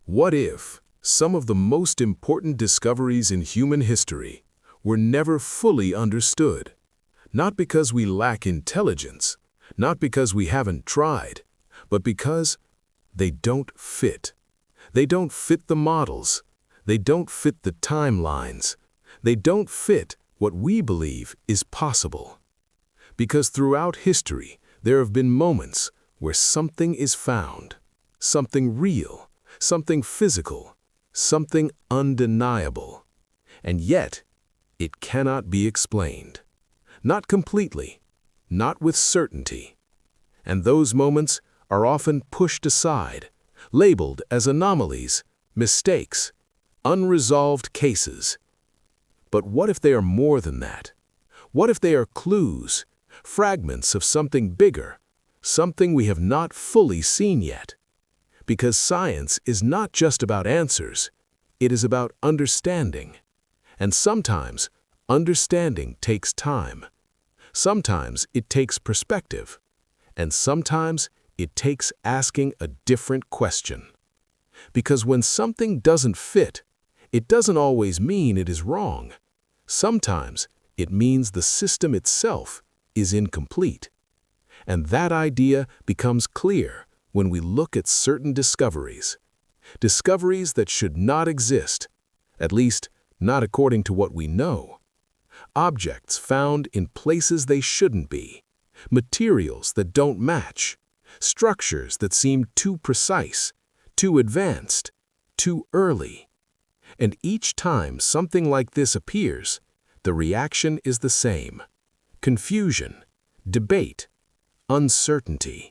What if some of the most important discoveries in human history were never fully understood? Not because we lack intelligence, not because we haven't tried, but because they don't fit. They don't fit the models. They don't fit the timelines. They don't fit what we believe is possible. Because throughout history, there have been moments where something is found, something real, something physical, something undeniable. And yet, it cannot be explained. Not completely, not with certainty. And those moments are often pushed aside, labeled as anomalies, mistakes, unresolved cases. But what if they are more than that? What if they are clues, fragments of something bigger, something we have not fully seen yet? Because science is not just about answers, it is about understanding. And sometimes, understanding takes time. Sometimes it takes perspective. And sometimes it takes asking a different question. Because when something doesn't fit, it doesn't always mean it is wrong. Sometimes it means the system itself is incomplete. And that idea becomes clear when we look at certain discoveries. Discoveries that should not exist, at least not according to what we know. Objects found in places they shouldn't be. Materials that don't match. Structures that seem too precise, too advanced, too early. And each time something like this appears, the reaction is the same. Confusion, debate, uncertainty.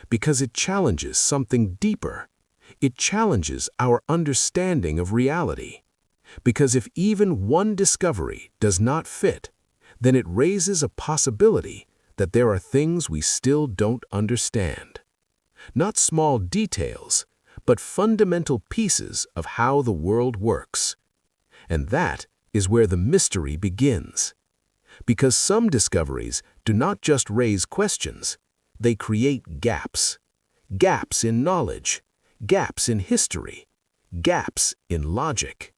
Because it challenges something deeper. It challenges our understanding of reality. Because if even one discovery does not fit, then it raises a possibility that there are things we still don't understand. Not small details, but fundamental pieces of how the world works. And that is where the mystery begins. Because some discoveries do not just raise questions, they create gaps. Gaps in knowledge, gaps in history, gaps in logic.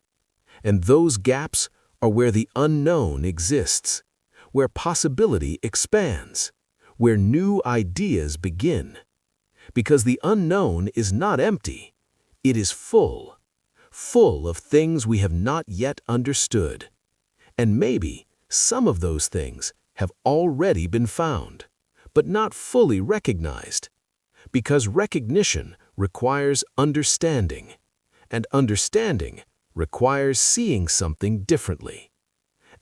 And those gaps are where the unknown exists, where possibility expands, where new ideas begin. Because the unknown is not empty, it is full, full of things we have not yet understood. And maybe some of those things have already been found, but not fully recognized. Because recognition requires understanding, and understanding requires seeing something differently.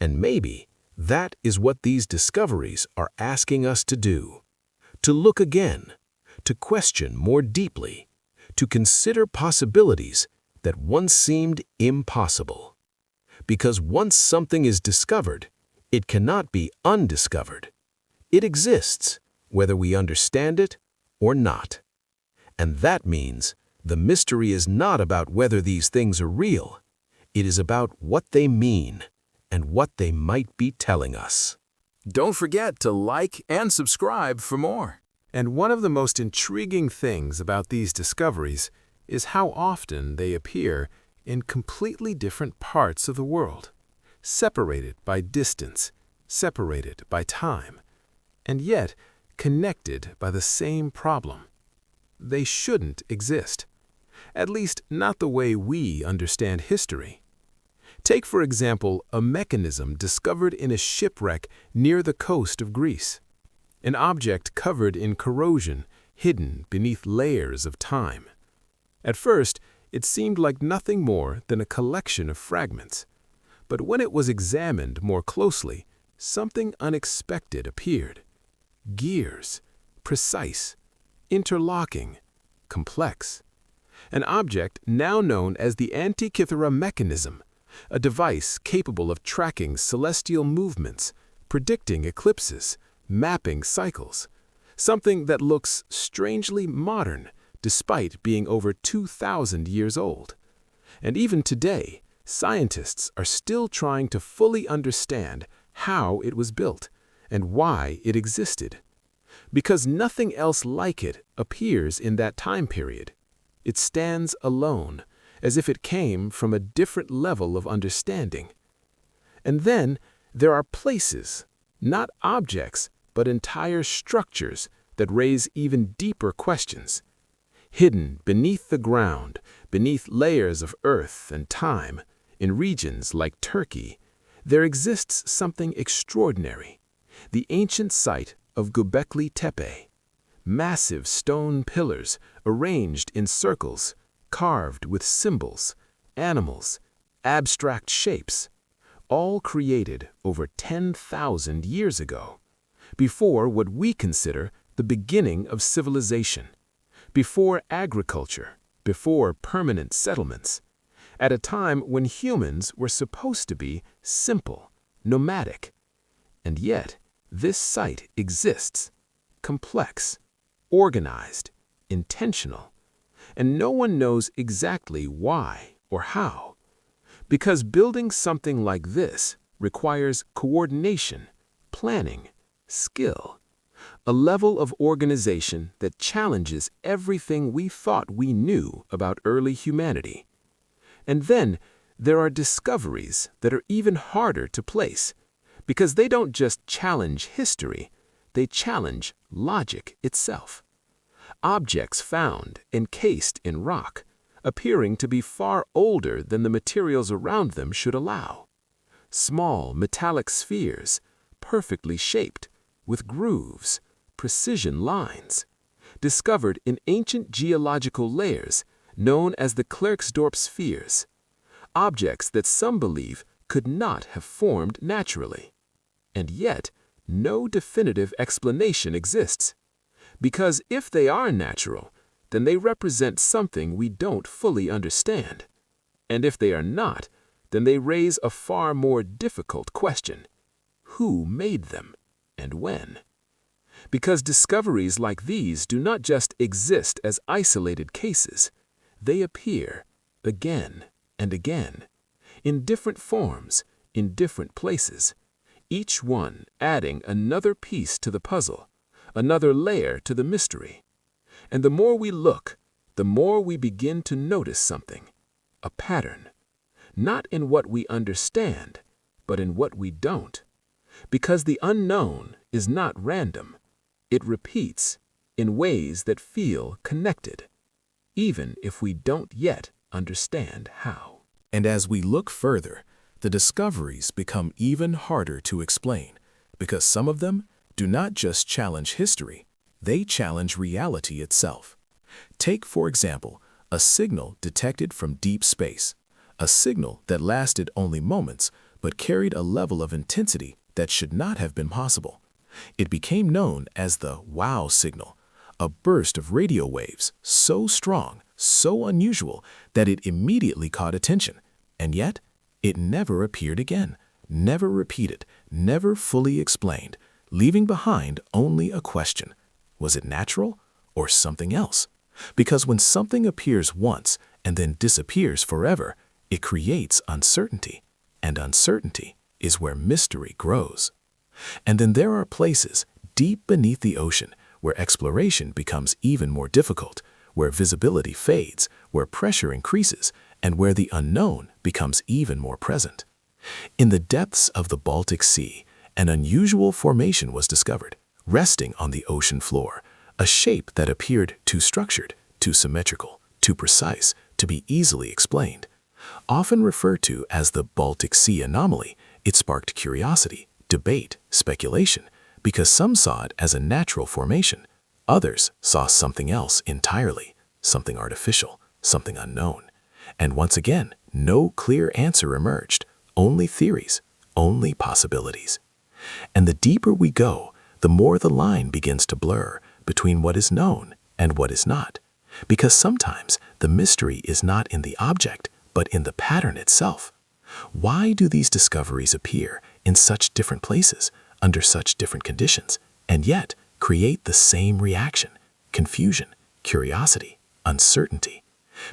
And maybe that is what these discoveries are asking us to do. To look again, to question more deeply, to consider possibilities that once seemed impossible. Because once something is discovered, it cannot be undiscovered. It exists, whether we understand it or not. And that means the mystery is not about whether these things are real. It is about what they mean and what they might be telling us. Don't forget to like and subscribe for more. And one of the most intriguing things about these discoveries is how often they appear in completely different parts of the world, separated by distance, separated by time, and yet connected by the same problem. They shouldn't exist, at least not the way we understand history. Take, for example, a mechanism discovered in a shipwreck near the coast of Greece. An object covered in corrosion, hidden beneath layers of time. At first, it seemed like nothing more than a collection of fragments. But when it was examined more closely, something unexpected appeared. Gears, precise, interlocking, complex. An object now known as the Antikythera mechanism, a device capable of tracking celestial movements, predicting eclipses, mapping cycles. Something that looks strangely modern despite being over 2,000 years old. And even today, scientists are still trying to fully understand how it was built and why it existed. Because nothing else like it appears in that time period. It stands alone, as if it came from a different level of understanding. And then there are places, not objects, but entire structures that raise even deeper questions. Hidden beneath the ground, beneath layers of earth and time, in regions like Turkey, there exists something extraordinary. The ancient site of Göbekli Tepe. Massive stone pillars arranged in circles, carved with symbols, animals, abstract shapes, all created over 10,000 years ago, before what we consider the beginning of civilization, before agriculture, before permanent settlements, at a time when humans were supposed to be simple, nomadic. And yet, this site exists, complex, organized, intentional, and no one knows exactly why or how. Because building something like this requires coordination, planning, skill, a level of organization that challenges everything we thought we knew about early humanity. And then there are discoveries that are even harder to place, because they don't just challenge history, they challenge logic itself. Objects found encased in rock, appearing to be far older than the materials around them should allow. Small metallic spheres, perfectly shaped, with grooves, precision lines, discovered in ancient geological layers known as the Klerksdorp spheres, objects that some believe could not have formed naturally. And yet, no definitive explanation exists. Because if they are natural, then they represent something we don't fully understand. And if they are not, then they raise a far more difficult question. Who made them, and when? Because discoveries like these do not just exist as isolated cases. They appear again and again, in different forms, in different places, each one adding another piece to the puzzle, another layer to the mystery. And the more we look, the more we begin to notice something, a pattern, not in what we understand, but in what we don't. Because the unknown is not random. It repeats in ways that feel connected, even if we don't yet understand how. And as we look further, the discoveries become even harder to explain, because some of them do not just challenge history, they challenge reality itself. Take, for example, a signal detected from deep space, a signal that lasted only moments but carried a level of intensity that should not have been possible. It became known as the wow signal, a burst of radio waves so strong, so unusual that it immediately caught attention, and yet it never appeared again, never repeated, never fully explained, leaving behind only a question. Was it natural or something else? Because when something appears once and then disappears forever, it creates uncertainty, and uncertainty is where mystery grows. And then there are places deep beneath the ocean where exploration becomes even more difficult, where visibility fades, where pressure increases, and where the unknown becomes even more present. In the depths of the Baltic Sea, an unusual formation was discovered, resting on the ocean floor, a shape that appeared too structured, too symmetrical, too precise to be easily explained. Often referred to as the Baltic Sea anomaly, it sparked curiosity, debate, speculation, because some saw it as a natural formation. Others saw something else entirely, something artificial, something unknown. And once again, no clear answer emerged, only theories, only possibilities. And the deeper we go, the more the line begins to blur between what is known and what is not. Because sometimes the mystery is not in the object, but in the pattern itself. Why do these discoveries appear in such different places, under such different conditions, and yet create the same reaction: confusion, curiosity, uncertainty?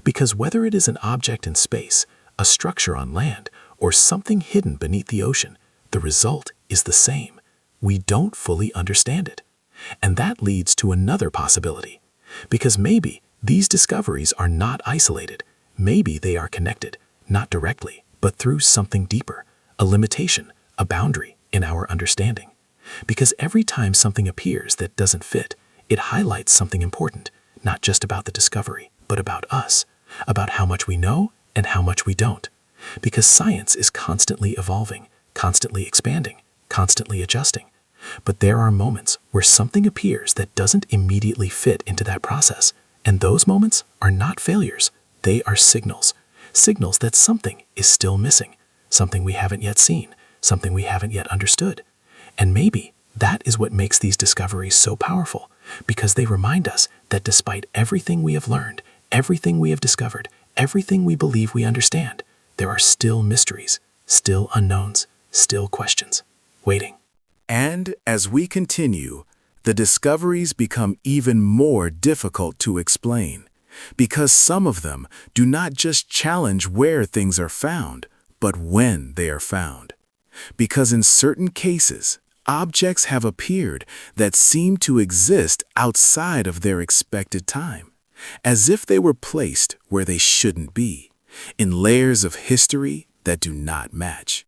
Because whether it is an object in space, a structure on land, or something hidden beneath the ocean, the result is the same. We don't fully understand it. And that leads to another possibility. Because maybe These discoveries are not isolated. Maybe they are connected, not directly, but through something deeper, a limitation, a boundary in our understanding. Because every time something appears that doesn't fit, it highlights something important, not just about the discovery, but about us, about how much we know and how much we don't. Because science is constantly evolving, constantly expanding, constantly adjusting. But there are moments where something appears that doesn't immediately fit into that process. And those moments are not failures. They are signals. Signals that something is still missing, something we haven't yet seen, something we haven't yet understood. And maybe that is what makes these discoveries so powerful, because they remind us that despite everything we have learned, everything we have discovered, everything we believe we understand, there are still mysteries, still unknowns, still questions, waiting. And as we continue, the discoveries become even more difficult to explain, because some of them do not just challenge where things are found, but when they are found. Because in certain cases, objects have appeared that seem to exist outside of their expected time, as if they were placed where they shouldn't be, in layers of history that do not match.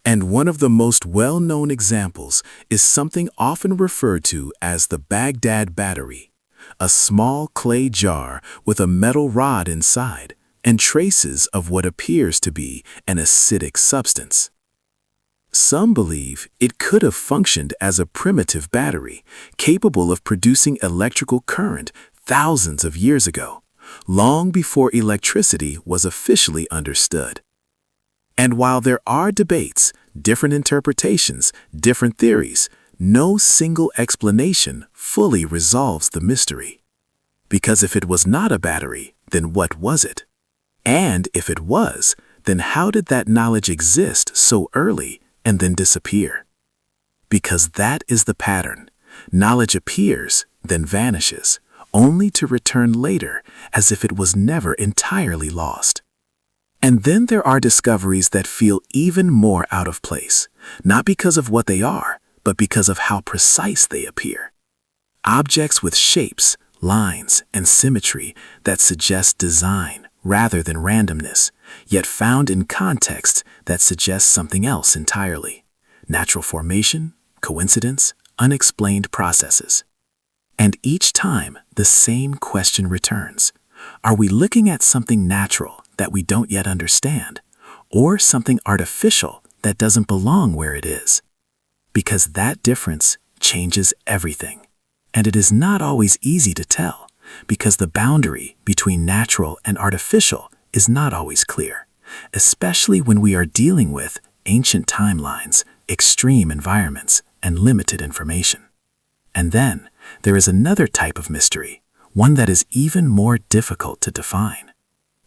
And one of the most well-known examples is something often referred to as the Baghdad Battery, a small clay jar with a metal rod inside and traces of what appears to be an acidic substance. Some believe it could have functioned as a primitive battery, capable of producing electrical current thousands of years ago, long before electricity was officially understood. And while there are debates, different interpretations, different theories, no single explanation fully resolves the mystery. Because if it was not a battery, then what was it? And if it was, then how did that knowledge exist so early and then disappear? Because that is the pattern. Knowledge appears, then vanishes, only to return later as if it was never entirely lost. And then there are discoveries that feel even more out of place, not because of what they are, but because of how precise they appear. Objects with shapes, lines, and symmetry that suggest design rather than randomness, yet found in context that suggests something else entirely. Natural formation, coincidence, unexplained processes. And each time, the same question returns. Are we looking at something natural that we don't yet understand, or something artificial that doesn't belong where it is? Because that difference changes everything. And it is not always easy to tell, because the boundary between natural and artificial is not always clear, especially when we are dealing with ancient timelines, extreme environments, and limited information. And then there is another type of mystery, one that is even more difficult to define.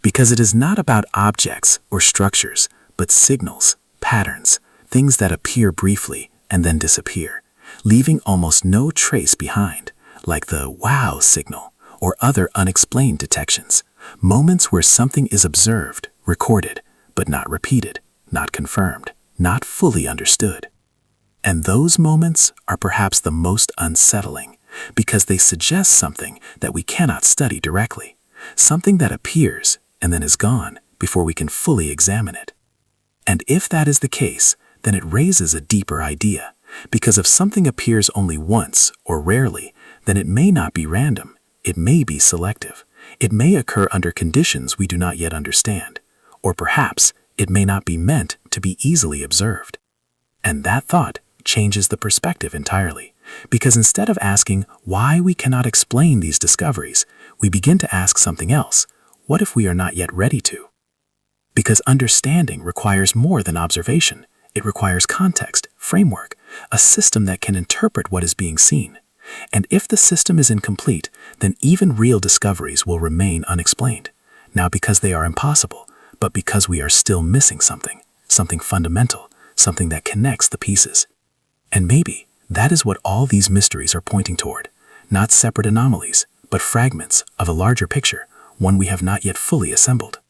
Because it is not about objects or structures, but signals, patterns, things that appear briefly and then disappear, leaving almost no trace behind, like the wow signal or other unexplained detections, moments where something is observed, recorded, but not repeated, not confirmed, not fully understood. And those moments are perhaps the most unsettling, because they suggest something that we cannot study directly, something that appears and then is gone before we can fully examine it. And if that is the case, then it raises a deeper idea, because if something appears only once or rarely, then it may not be random, it may be selective, it may occur under conditions we do not yet understand, or perhaps it may not be meant to be easily observed. And that thought changes the perspective entirely, because instead of asking why we cannot explain these discoveries, we begin to ask something else. What if we are not yet ready to? Because understanding requires more than observation. It requires context, framework, a system that can interpret what is being seen. And if the system is incomplete, then even real discoveries will remain unexplained. Not because they are impossible, but because we are still missing something, something fundamental, something that connects the pieces. And maybe that is what all these mysteries are pointing toward, not separate anomalies, but fragments of a larger picture, one we have not yet fully assembled.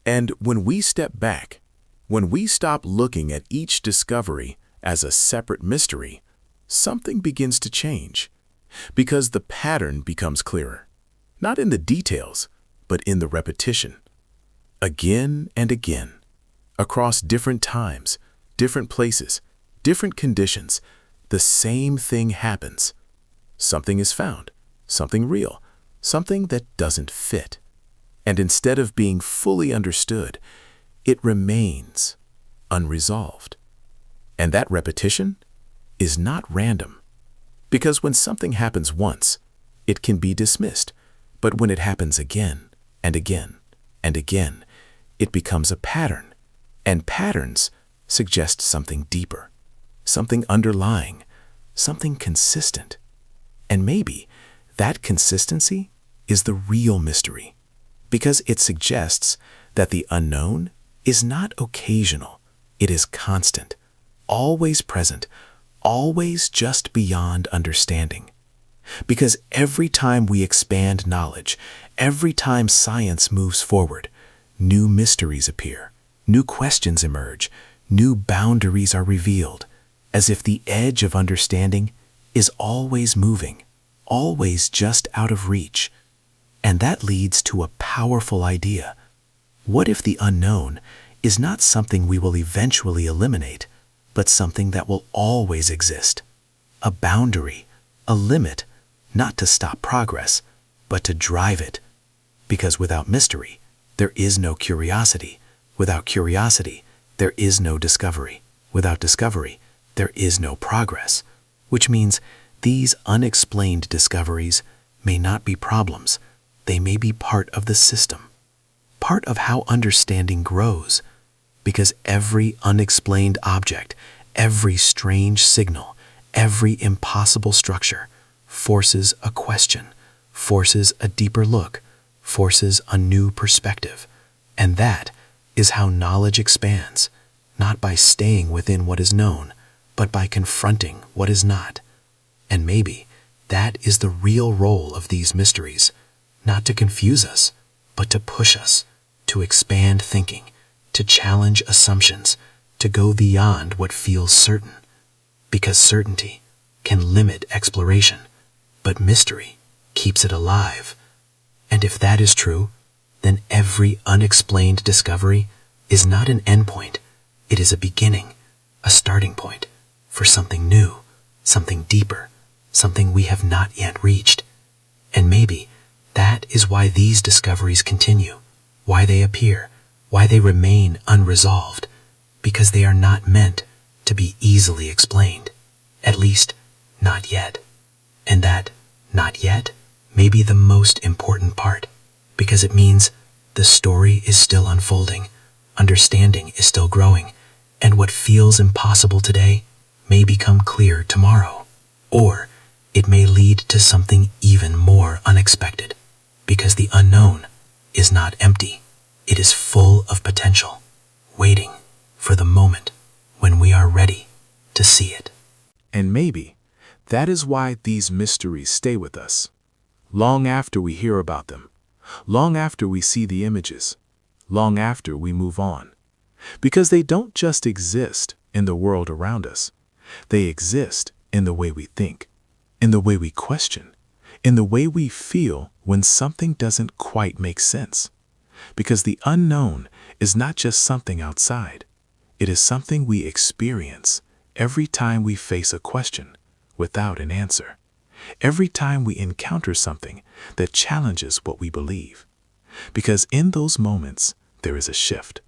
And when we step back, when we stop looking at each discovery as a separate mystery, something begins to change, because the pattern becomes clearer. not in the details, but in the repetition. Again and again, across different times, different places, different conditions, the same thing happens. Something is found, something real, something that doesn't fit. And instead of being fully understood, it remains unresolved. And that repetition is not random. Because when something happens once, it can be dismissed. But when it happens again and again and again, it becomes a pattern. And patterns suggest something deeper, something underlying, something consistent. And maybe that consistency is the real mystery, because it suggests that the unknown is not occasional, it is constant, always present, always just beyond understanding. Because every time we expand knowledge, every time science moves forward, new mysteries appear, new questions emerge, new boundaries are revealed, as if the edge of understanding is always moving, always just out of reach. And that leads to a powerful idea. What if the unknown is not something we will eventually eliminate, but something that will always exist? A boundary, a limit, not to stop progress, but to drive it. Because without mystery, there is no curiosity. Without curiosity, there is no discovery. Without discovery, there is no progress. Which means these unexplained discoveries may not be problems. They may be part of the system, part of how understanding grows. Because every unexplained object, every strange signal, every impossible structure forces a question, forces a deeper look, forces a new perspective. And that is how knowledge expands, not by staying within what is known, but by confronting what is not. And maybe that is the real role of these mysteries, not to confuse us, but to push us, to expand thinking, to challenge assumptions, to go beyond what feels certain. Because certainty can limit exploration, but mystery keeps it alive. And if that is true, then every unexplained discovery is not an endpoint. It is a beginning, a starting point for something new, something deeper, something we have not yet reached. And maybe that is why these discoveries continue, why they appear, why they remain unresolved, because they are not meant to be easily explained, at least not yet. And that not yet may be the most important part, because it means the story is still unfolding, understanding is still growing, and what feels impossible today may become clear tomorrow, or it may lead to something even more unexpected, because the unknown is not empty. It is full of potential, waiting for the moment when we are ready to see it. And maybe that is why these mysteries stay with us, long after we hear about them, long after we see the images, long after we move on. Because they don't just exist in the world around us. They exist in the way we think, in the way we question, in the way we feel when something doesn't quite make sense. Because the unknown is not just something outside. It is something we experience every time we face a question without an answer. Every time we encounter something that challenges what we believe. Because in those moments, there is a shift.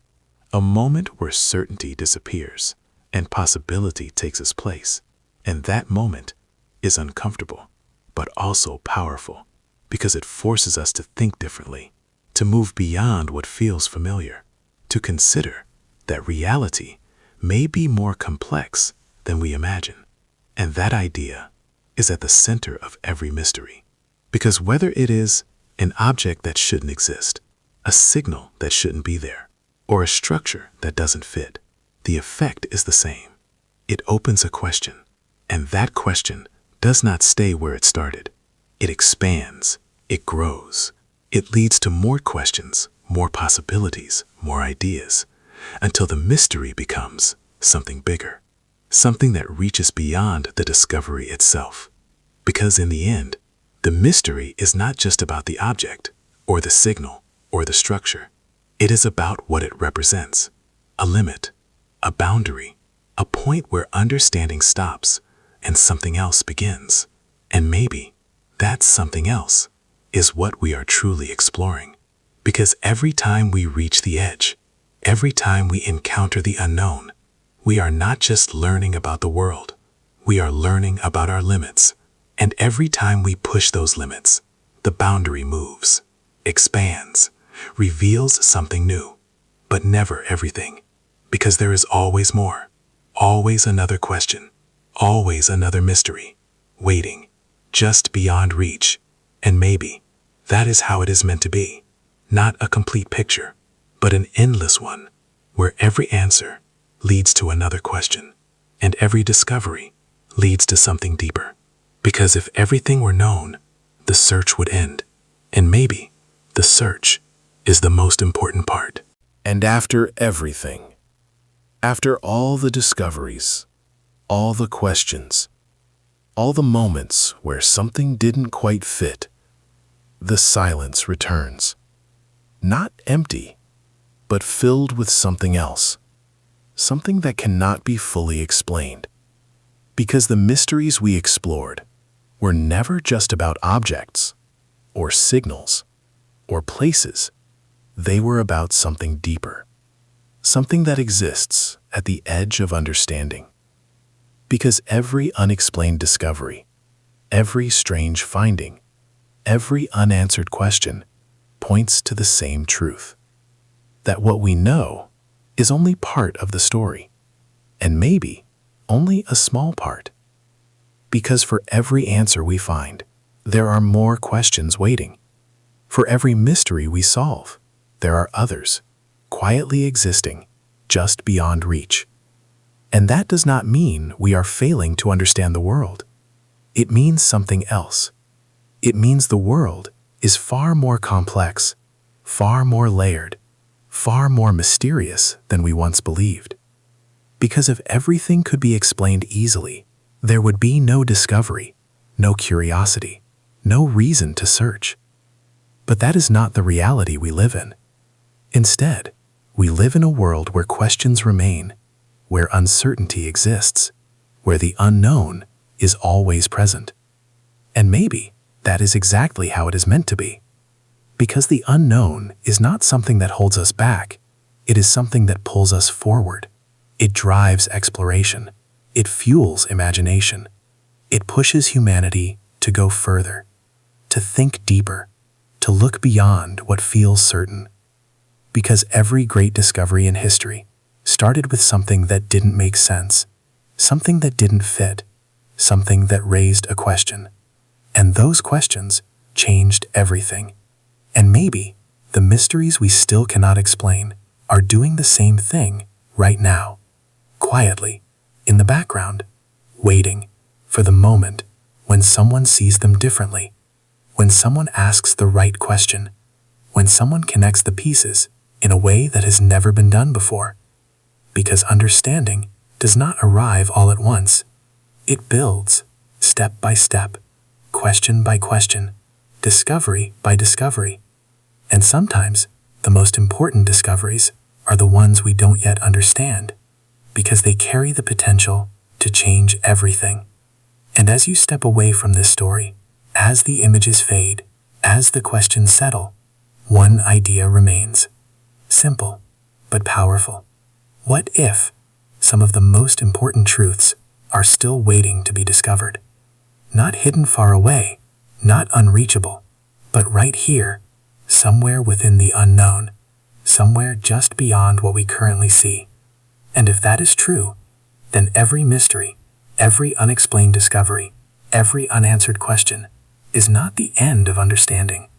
A moment where certainty disappears and possibility takes its place. And that moment is uncomfortable, but also powerful, because it forces us to think differently, to move beyond what feels familiar, to consider that reality may be more complex than we imagine. And that idea is at the center of every mystery. Because whether it is an object that shouldn't exist, a signal that shouldn't be there, or a structure that doesn't fit, the effect is the same. It opens a question, and that question does not stay where it started. It expands, it grows. It leads to more questions, more possibilities, more ideas, until the mystery becomes something bigger, something that reaches beyond the discovery itself. Because in the end, The mystery is not just about the object, or the signal, or the structure. It is about what it represents. A limit, a boundary, a point where understanding stops and something else begins. And maybe that something else is what we are truly exploring. Because every time we reach the edge, every time we encounter the unknown, we are not just learning about the world, we are learning about our limits. And every time we push those limits, the boundary moves, expands, reveals something new, but never everything. Because there is always more, always another question, always another mystery, waiting, just beyond reach. And maybe that is how it is meant to be. Not a complete picture, but an endless one, where every answer leads to another question, and every discovery leads to something deeper. Because if everything were known, the search would end, and maybe the search is the most important part. And after everything, after all the discoveries, all the questions, all the moments where something didn't quite fit, the silence returns. Not empty, but filled with something else, something that cannot be fully explained. Because the mysteries we explored were never just about objects, or signals, or places. They were about something deeper, something that exists at the edge of understanding. Because every unexplained discovery, every strange finding, every unanswered question points to the same truth, that what we know is only part of the story, and maybe only a small part. Because for every answer we find, there are more questions waiting. For every mystery we solve, there are others, quietly existing, just beyond reach. And that does not mean we are failing to understand the world. It means something else. It means the world is far more complex, far more layered, far more mysterious than we once believed. Because if everything could be explained easily, there would be no discovery, no curiosity, no reason to search. But that is not the reality we live in. Instead, we live in a world where questions remain, where uncertainty exists, where the unknown is always present. And maybe that is exactly how it is meant to be. Because the unknown is not something that holds us back, it is something that pulls us forward. It drives exploration. It fuels imagination. It pushes humanity to go further, to think deeper, to look beyond what feels certain. Because every great discovery in history started with something that didn't make sense, something that didn't fit, something that raised a question. And those questions changed everything. And maybe the mysteries we still cannot explain are doing the same thing right now, quietly, in the background, waiting for the moment when someone sees them differently, when someone asks the right question, when someone connects the pieces in a way that has never been done before. Because understanding does not arrive all at once. It builds, step by step, question by question, discovery by discovery. And sometimes the most important discoveries are the ones we don't yet understand, because they carry the potential to change everything. And as you step away from this story, as the images fade, as the questions settle, one idea remains. Simple, but powerful. What if some of the most important truths are still waiting to be discovered? Not hidden far away, not unreachable, but right here, somewhere within the unknown, somewhere just beyond what we currently see. And if that is true, then every mystery, every unexplained discovery, every unanswered question is not the end of understanding,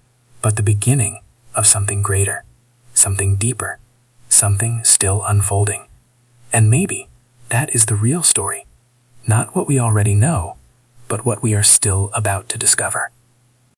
but the beginning of something greater, something deeper, something still unfolding. And maybe that is the real story, not what we already know, but what we are still about to discover.